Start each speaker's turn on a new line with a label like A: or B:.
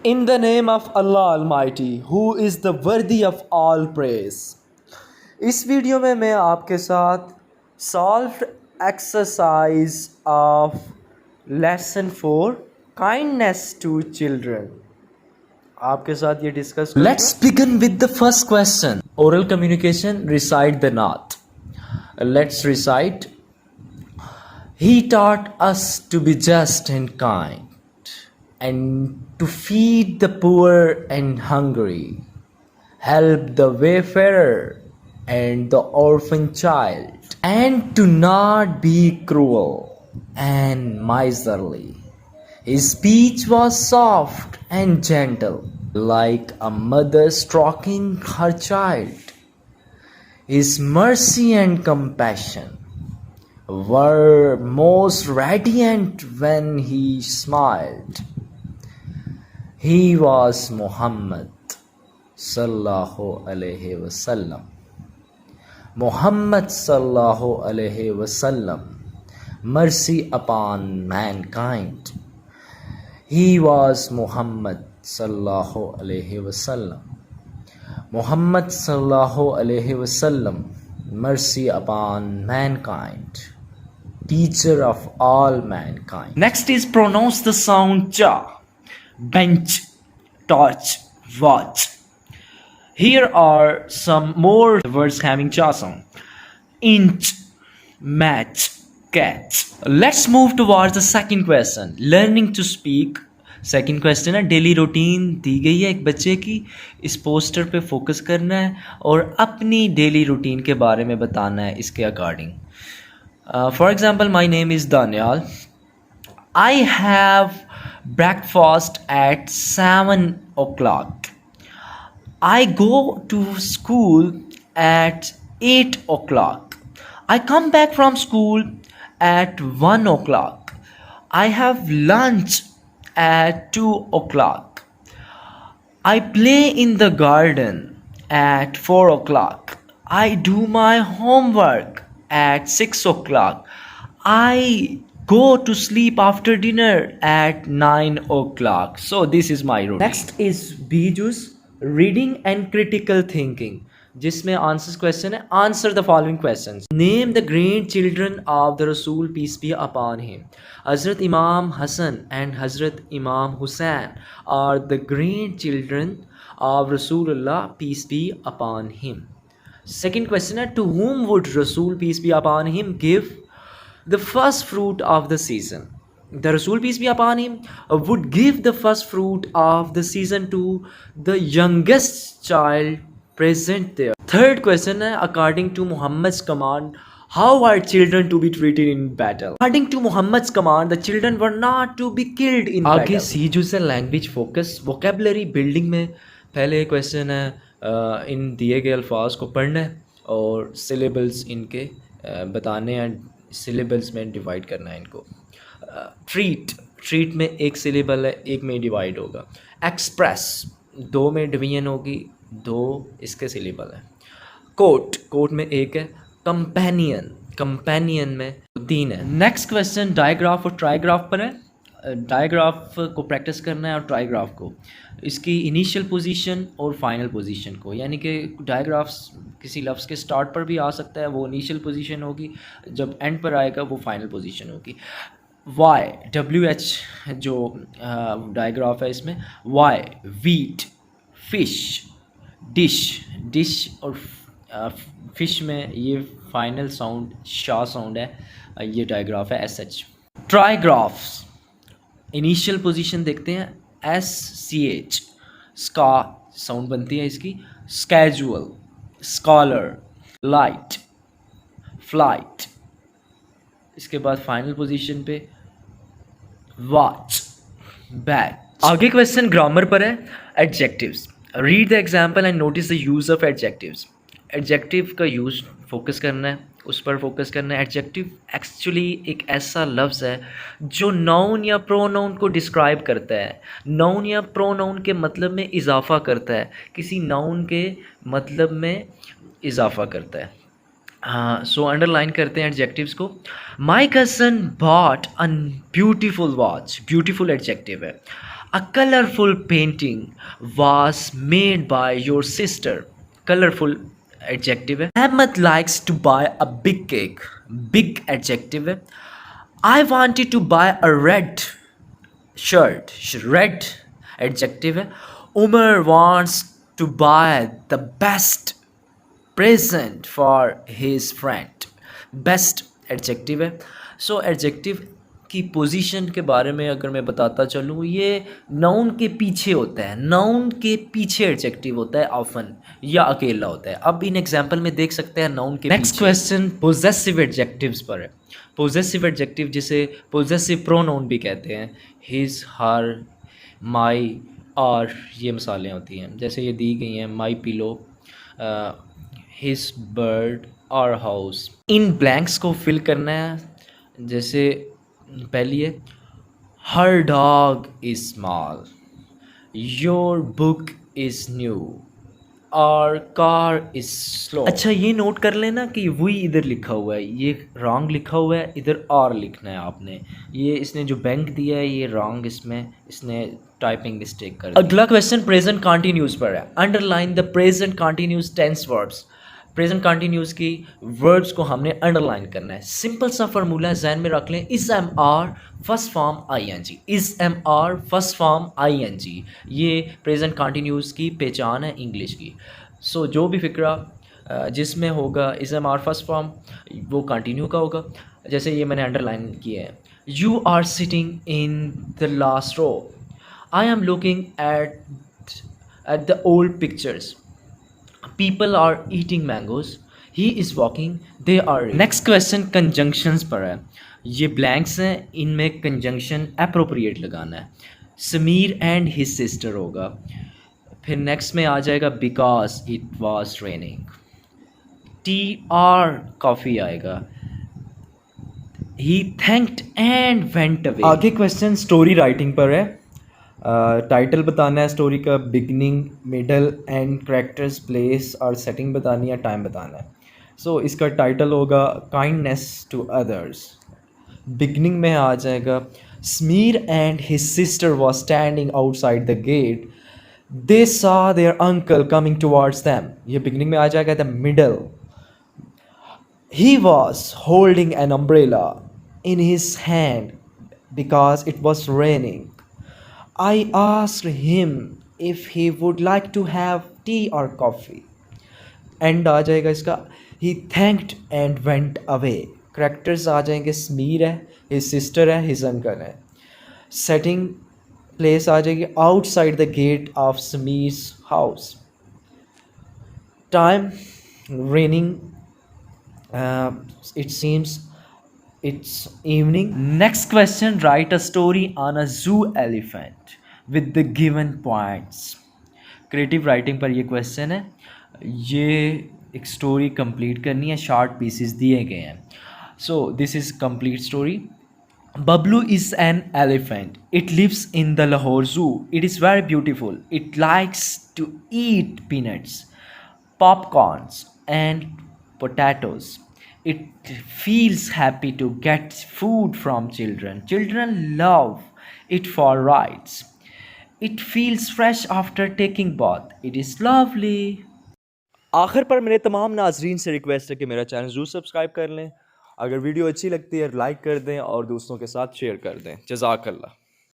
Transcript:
A: In the name of Allah Almighty, who is the worthy of all praise. इस video में मैं आपके साथ solved exercise of lesson 4 kindness to children आपके साथ ये डिस्कस करेंगे. Let's begin with the first question. Oral communication, recite the naat. Let's recite. He taught us to be just and kind, and to feed the poor and hungry, help the wayfarer and the orphan child, and to not be cruel and miserly. His speech was soft and gentle, like a mother stroking her child. His mercy and compassion were most radiant when he smiled. He was Muhammad sallallahu alaihi wasallam. Muhammad sallallahu alaihi wasallam, mercy upon mankind. He was Muhammad sallallahu alaihi wasallam. Muhammad sallallahu alaihi wasallam, mercy upon mankind, teacher of all mankind. Next is pronounce the sound cha. Bench, torch, watch. Here are some more words having cha sound. Inch, match, catch. Let's move towards the second question. Learning to speak. Second question है, daily routine दी गई है एक बच्चे की. इस poster पे focus करना है और अपनी डेली रूटीन के बारे में बताना है इसके according. For example, my name is Daniyal. I have breakfast at 7 o'clock. I go to school at 8 o'clock. I come back from school at 1 o'clock. I have lunch at 2 o'clock. I play in the garden at 4 o'clock. I do my homework at 6 o'clock. I go to sleep after dinner at 9 o'clock. So this is my routine. Next is Bijus, reading and critical thinking, जिसमें answers question है. Answer the following questions. Name the great children of the Rasool peace be upon him. Hazrat Imam Hasan and Hazrat Imam Hussain are the great children of Rasoolullah peace be upon him. Second question है, to whom would Rasool peace be upon him give the first fruit of the season. The Rasul peace be upon him would give the first fruit of the season to the youngest child present there. Third question है, according to Muhammad's command, how are children to be treated in battle? According to Muhammad's command, the children were not to be killed in battle. आगे सीजू से language focus. Vocabulary building में पहले question है, इन दिए गए अल्फाज को पढ़ना है और सिलेबल्स इनके बताने हैं. सिलेबल्स में डिवाइड करना है इनको. ट्रीट में एक सिलेबल है, एक में डिवाइड होगा. एक्सप्रेस 2 में डिवीजन होगी, 2 इसके सिलेबल है. कोट में 1 है. कंपेनियन में 3 है. नेक्स्ट क्वेश्चन डायग्राफ और ट्राईग्राफ पर है. डायग्राफ को प्रैक्टिस करना है और ट्राईग्राफ को इसकी इनिशियल पोजीशन और फाइनल पोजीशन को, यानी कि डायग्राफ्स किसी लफ्ज़ के स्टार्ट पर भी आ सकता है, वो इनिशियल पोजीशन होगी, जब एंड पर आएगा वो फाइनल पोजीशन होगी. WH जो डायग्राफ है इसमें, वाई वीट, फिश, डिश और फिश में ये फाइनल साउंड शाह साउंड है. ये डायग्राफ है SH. ट्राईग्राफ्स इनिशियल पोजीशन देखते हैं, SCH, स्का साउंड बनती है इसकी. Schedule, scholar, light, flight. इसके बाद फाइनल पोजीशन पे वॉच, बैग. आगे क्वेश्चन ग्रामर पर है. Adjectives. Read the example and notice the use of adjectives. Adjective का यूज़ फोकस करना है, उस पर फोकस करना है. एडजेक्टिव एक्चुअली एक ऐसा लफ्ज़ है जो नाउन या प्रोनाउन को डिस्क्राइब करता है. नाउन या प्रोनाउन के मतलब में इजाफा करता है, किसी नाउन के मतलब में इजाफा करता है. सो अंडरलाइन करते हैं एडजेक्टिव्स को. My cousin bought a beautiful watch. Beautiful adjective है. A colorful painting was made by your sister. Colorful adjective है. Ahmed likes to buy a big cake. Big adjective है. I wanted to buy a red shirt. Red adjective है. Umar wants to buy the best present for his friend. Best adjective है. So adjective की position के बारे में अगर मैं बताता चलूँ, ये नाउन के पीछे होता है. नाउन के पीछे एडजेक्टिव होता है ऑफन, या अकेला होता है. अब इन एग्जांपल में देख सकते हैं नाउन के. नेक्स्ट क्वेश्चन पोजेसिव एडजेक्टिव्स पर है. पोजेसिव एडजेक्टिव जिसे पोजेसिव प्रोनाउन भी कहते हैं. हिज, हर, माई, और ये मिसालें होती हैं. जैसे ये दी गई हैं, माई पिलो, हिज बर्ड और हाउस. इन ब्लैंक्स को फिल करना है. जैसे पहली है, her dog is small, your book is new, और कार इज स्लो. अच्छा, ये नोट कर लेना कि वही इधर लिखा हुआ है, ये रॉन्ग लिखा हुआ है, इधर और लिखना है आपने. ये इसने जो बैंक दिया है ये रॉन्ग, इसमें इसने टाइपिंग मिस्टेक कर दी. अगला क्वेश्चन प्रेजेंट कंटिन्यूस पर है. Underline the present continuous tense verbs. Present continuous की वर्ड्स को हमने अंडरलाइन करना है. सिंपल सा फार्मूला है, जहन में रख लें. Is am are first form I N G. Is am are first form I N G. ये प्रेजेंट कंटिन्यूस की पहचान है इंग्लिश की. सो जो भी फिक्रा जिसमें होगा is am are first form, वो कंटिन्यू का होगा. जैसे ये मैंने अंडरलाइन किया है. You are sitting in the last row. I am looking at the old pictures. People are eating mangoes. He is walking. They are. Next question conjunctions पर है. ये blanks हैं, इनमें conjunction appropriate लगाना है. समीर and his sister होगा. फिर next में आ जाएगा because it was raining. tea or coffee आएगा. He thanked and went away. आगे question story writing पर है. टाइटल बताना है स्टोरी का, beginning, middle, and characters, place और सेटिंग बतानी है, टाइम बताना है. सो इसका टाइटल होगा काइंडनेस टू अदर्स. बिगनिंग में आ जाएगा, Sameer and his sister was standing outside the gate. They saw their uncle coming towards them. ये बिगनिंग में आ जाएगा. The middle, he was holding an umbrella in his hand because it was raining. I asked him if he would like to have tea or coffee. End आ जाएगा इसका. He thanked and went away. Characters आ जाएंगे, समीर है, his sister है, his uncle है. Setting place आ जाएगी outside the gate of Samir's house. Time raining. It seems it's evening. Next question, write a story on a zoo elephant with the given points. Creative writing पर ये question है. ये एक story complete करनी है, short pieces दिए गए हैं. So this is complete story. Bablu is an elephant. It lives in the Lahore Zoo. It is very beautiful. It likes to eat peanuts, popcorns, and potatoes. It feels happy to get food from children. Children love it for rides. It feels fresh after taking bath. It is lovely. आखिर पर मेरे तमाम नाजरीन से request है कि मेरा channel ज़रूर सब्सक्राइब कर लें. अगर वीडियो अच्छी लगती है लाइक कर दें और दोस्तों के साथ शेयर कर दें. जज़ाकल्लाह.